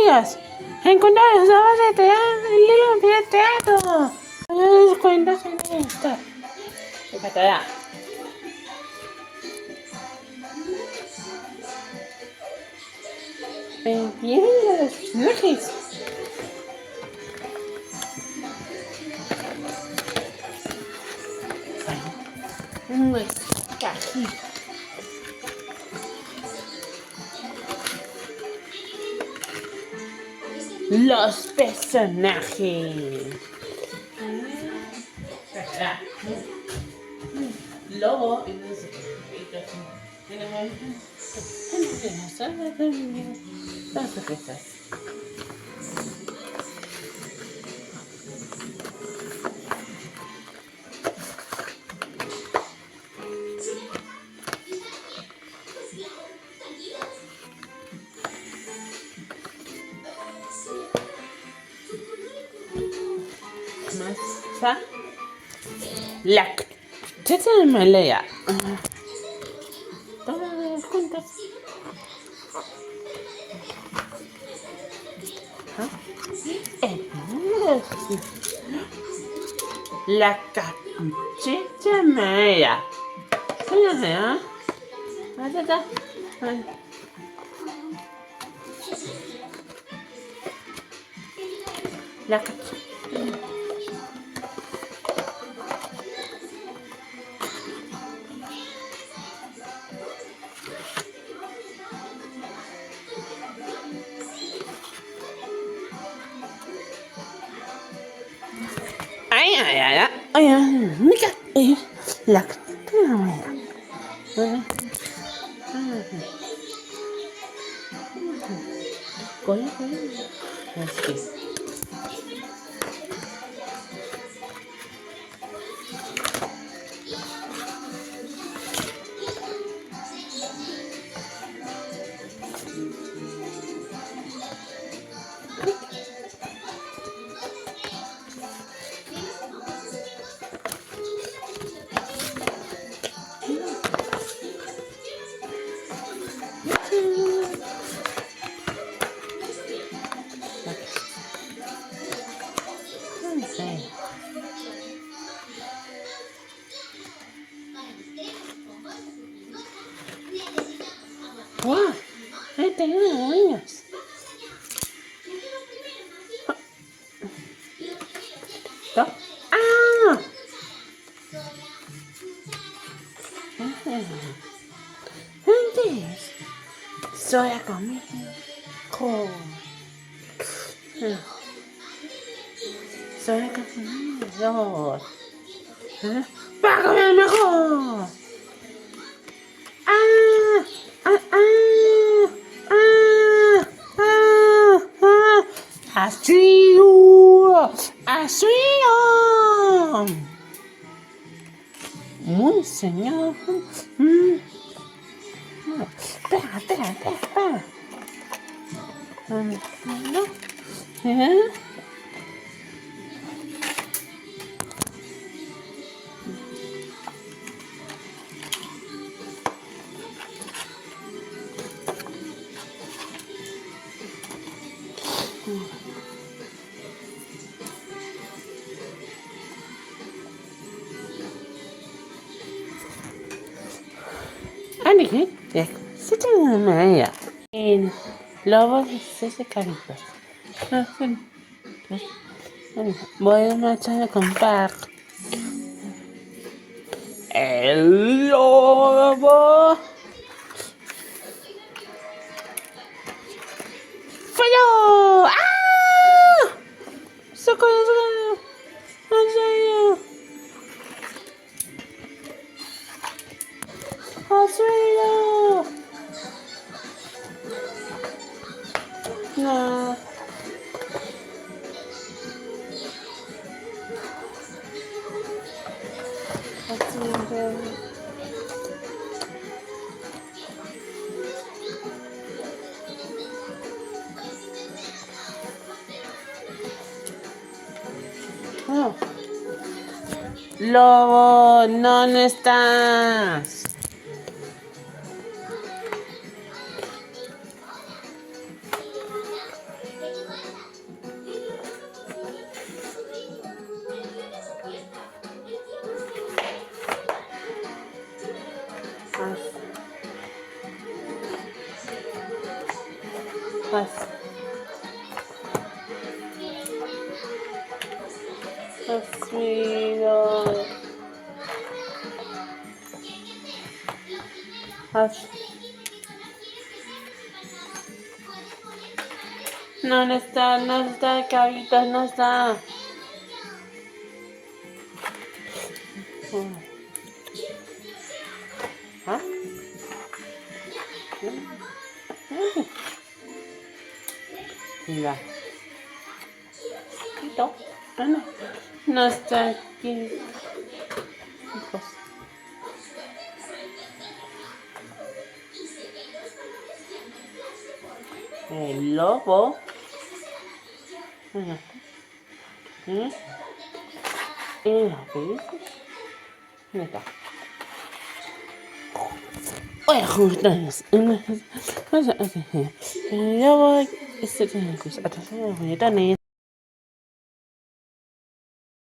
amigas. Encontramos la base de teatro, el libro de teatro. No me das cuenta, señorita. ¿Qué pasa? Entiendo los personajes. Un aquí. Los personajes. Lobo. Las sorpresas. Masa. La teta de Malaya. Todas juntas. La capuchita Maya. ¿Qué hace, ah? La capuchita. Ay, mira, la cámara. Cola. Así. ¡Wow! ¡Ahí tengo años! ¿Stop? ¡Ah! Antes, soy a comer con... Soy a comer dos. ¡Para comer mejor! Así. Muy señor. Espera. Andy, se te Maya. En Lobos se caritas. Voy a marchar a comprar el lobo. ¡Fallo! ¡Ah! ¡Socorro! ¡En serio! ¡Auxilio! No. Oh. Lobo, ¿dónde estás? Has has no, no está, cabritas, no está. ¿Ah? Mira. No, no está aquí. El lobo. ¿Eh? ¿Qué dices? ¿Dónde está? Oye, justo ya voy. Atrás de los juguetones.